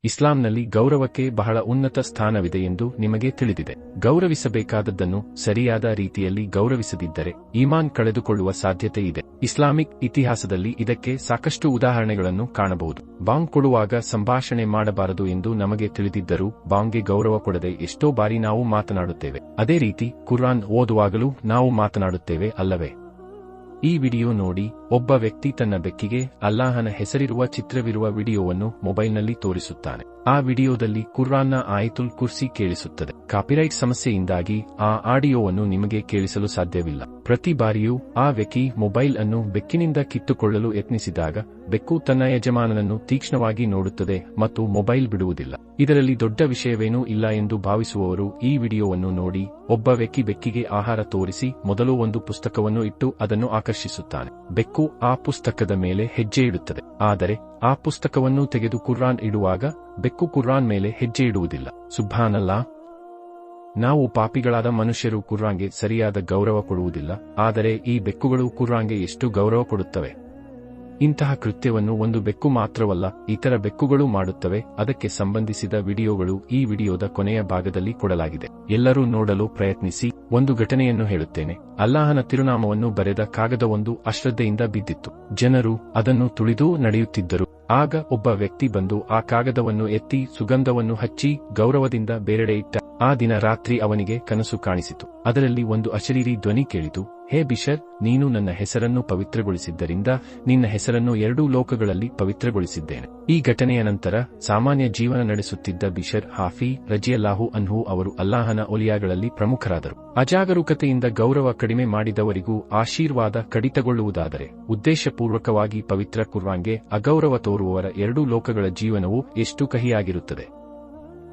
ಇಸ್ಲಾಂನಲ್ಲಿ ಗೌರವಕ್ಕೆ ಬಹಳ ಉನ್ನತ ಸ್ಥಾನವಿದೆ ಎಂದು ನಿಮಗೆ ತಿಳಿದಿದೆ. ಗೌರವಿಸಬೇಕಾದದ್ದನ್ನು ಸರಿಯಾದ ರೀತಿಯಲ್ಲಿ ಗೌರವಿಸದಿದ್ದರೆ ಈಮಾನ್ ಕಳೆದುಕೊಳ್ಳುವ ಸಾಧ್ಯತೆ ಇದೆ. ಇಸ್ಲಾಮಿಕ್ ಇತಿಹಾಸದಲ್ಲಿ ಇದಕ್ಕೆ ಸಾಕಷ್ಟು ಉದಾಹರಣೆಗಳನ್ನು ಕಾಣಬಹುದು. ಬಾಂಗ್ ಕೊಡುವಾಗ ಸಂಭಾಷಣೆ ಮಾಡಬಾರದು ಎಂದು ನಮಗೆ ತಿಳಿದಿದ್ದರೂ ಬಾಂಗ್ಗೆ ಗೌರವ ಕೊಡದೆ ಎಷ್ಟೋ ಬಾರಿ ನಾವು ಮಾತನಾಡುತ್ತೇವೆ. ಅದೇ ರೀತಿ ಕುರ್ಆನ್ ಓದುವಾಗಲೂ ನಾವು ಮಾತನಾಡುತ್ತೇವೆ ಅಲ್ಲವೇ? ಈ ವಿಡಿಯೋ ನೋಡಿ. ಒಬ್ಬ ವ್ಯಕ್ತಿ ತನ್ನ ಬೆಕ್ಕಿಗೆ ಅಲ್ಲಾಹನ ಹೆಸರಿರುವ ಚಿತ್ರವಿರುವ ವಿಡಿಯೋವನ್ನು ಮೊಬೈಲ್ನಲ್ಲಿ ತೋರಿಸುತ್ತಾನೆ. ಆ ವಿಡಿಯೋದಲ್ಲಿ ಕುರ್ಆನ್ನ ಆಯತುಲ್ ಕುರ್ಸಿ ಕೇಳಿಸುತ್ತದೆ. ಕಾಪಿರೈಟ್ ಸಮಸ್ಯೆಯಿಂದಾಗಿ ಆ ಆಡಿಯೋವನ್ನು ನಿಮಗೆ ಕೇಳಿಸಲು ಸಾಧ್ಯವಿಲ್ಲ. ಪ್ರತಿ ಬಾರಿಯೂ ಆ ವ್ಯಕ್ತಿ ಮೊಬೈಲ್ ಅನ್ನು ಬೆಕ್ಕಿನಿಂದ ಕಿತ್ತುಕೊಳ್ಳಲು ಯತ್ನಿಸಿದಾಗ ಬೆಕ್ಕು ತನ್ನ ಯಜಮಾನನನ್ನು ತೀಕ್ಷ್ಣವಾಗಿ ನೋಡುತ್ತದೆ ಮತ್ತು ಮೊಬೈಲ್ ಬಿಡುವುದಿಲ್ಲ. ಇದರಲ್ಲಿ ದೊಡ್ಡ ವಿಷಯವೇನೂ ಇಲ್ಲ ಎಂದು ಭಾವಿಸುವವರು ಈ ವಿಡಿಯೋವನ್ನು ನೋಡಿ. ಒಬ್ಬ ವ್ಯಕ್ತಿ ಬೆಕ್ಕಿಗೆ ಆಹಾರ ತೋರಿಸಿ ಮೊದಲು ಒಂದು ಪುಸ್ತಕವನ್ನು ಇಟ್ಟು ಅದನ್ನು ಆಕರ್ಷಿಸುತ್ತಾನೆ. ಬೆಕ್ಕು ಆ ಪುಸ್ತಕದ ಮೇಲೆ ಹೆಜ್ಜೆ ಇಡುತ್ತದೆ. ಆದರೆ ಆ ಪುಸ್ತಕವನ್ನು ತೆಗೆದು ಕುರ್ಆನ್ ಇಡುವಾಗ ಬೆಕ್ಕು ಕುರ್ಆನ್ ಮೇಲೆ ಹೆಜ್ಜೆ ಇಡುವುದಿಲ್ಲ. ಸುಬ್ಹಾನಲ್ಲಾ. ನಾವು ಪಾಪಿಗಳಾದ ಮನುಷ್ಯರು ಕುರ್ಆನ್ಗೆ ಸರಿಯಾದ ಗೌರವ ಕೊಡುವುದಿಲ್ಲ. ಆದರೆ ಈ ಬೆಕ್ಕುಗಳು ಕುರ್ಆನ್ಗೆ ಎಷ್ಟು ಗೌರವ ಕೊಡುತ್ತವೆ? ಇಂತಹ ಕೃತ್ಯವನ್ನು ಒಂದು ಬೆಕ್ಕು ಮಾತ್ರವಲ್ಲ, ಇತರ ಬೆಕ್ಕುಗಳು ಮಾಡುತ್ತವೆ. ಅದಕ್ಕೆ ಸಂಬಂಧಿಸಿದ ವಿಡಿಯೋಗಳು ಈ ವಿಡಿಯೋದ ಕೊನೆಯ ಭಾಗದಲ್ಲಿ ಕೊಡಲಾಗಿದೆ. ಎಲ್ಲರೂ ನೋಡಲು ಪ್ರಯತ್ನಿಸಿ. ಒಂದು ಘಟನೆಯನ್ನು ಹೇಳುತ್ತೇನೆ. ಅಲ್ಲಾಹನ ತಿರುನಾಮವನ್ನು ಬರೆದ ಕಾಗದವೊಂದು ಅಶ್ರದ್ಧೆಯಿಂದ ಬಿದ್ದಿತ್ತು. ಜನರು ಅದನ್ನು ತುಳಿದು ನಡೆಯುತ್ತಿದ್ದರು. ಆಗ ಒಬ್ಬ ವ್ಯಕ್ತಿ ಬಂದು ಆ ಕಾಗದವನ್ನು ಎತ್ತಿ ಸುಗಂಧವನ್ನು ಹಚ್ಚಿ ಗೌರವದಿಂದ ಬೇರೆಡೆ ಇಟ್ಟ. ಆ ದಿನ ರಾತ್ರಿ ಅವನಿಗೆ ಕನಸು ಕಾಣಿಸಿತು. ಅದರಲ್ಲಿ ಒಂದು ಅಶರೀರಿ ಧ್ವನಿ ಕೇಳಿತು. ಹೇ ಬಿಷರ್, ನೀನು ನನ್ನ ಹೆಸರನ್ನು ಪವಿತ್ರಗೊಳಿಸಿದ್ದರಿಂದ ನಿನ್ನ ಹೆಸರನ್ನು ಎರಡೂ ಲೋಕಗಳಲ್ಲಿ ಪವಿತ್ರಗೊಳಿಸಿದ್ದೇನೆ. ಈ ಘಟನೆಯ ನಂತರ ಸಾಮಾನ್ಯ ಜೀವನ ನಡೆಸುತ್ತಿದ್ದ ಬಿಷರ್ ಹಾಫಿ ರಜಿಯಲ್ಲಾಹು ಅನ್ಹು ಅವರು ಅಲ್ಲಾಹನ ಒಲಿಯಾಗಳಲ್ಲಿ ಪ್ರಮುಖರಾದರು. ಅಜಾಗರೂಕತೆಯಿಂದ ಗೌರವ ಕಡಿಮೆ ಮಾಡಿದವರಿಗೂ ಆಶೀರ್ವಾದ ಕಡಿತಗೊಳ್ಳುವುದಾದರೆ ಉದ್ದೇಶಪೂರ್ವಕವಾಗಿ ಪವಿತ್ರ ಕುರ್ಆನ್ಗೆ ಅಗೌರವ ತೋರುವವರ ಎರಡೂ ಲೋಕಗಳ ಜೀವನವು ಎಷ್ಟು ಕಹಿಯಾಗಿರುತ್ತದೆ.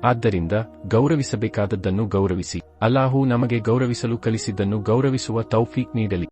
ಆದ್ದರಿಂದ ಗೌರವಿಸಬೇಕಾದದ್ದನ್ನು ಗೌರವಿಸಿ. ಅಲ್ಲಾಹು ನಮಗೆ ಗೌರವಿಸಲು ಕಲಿಸಿದ್ದನ್ನು ಗೌರವಿಸುವ ತೌಫೀಕ್ ನೀಡಲಿ.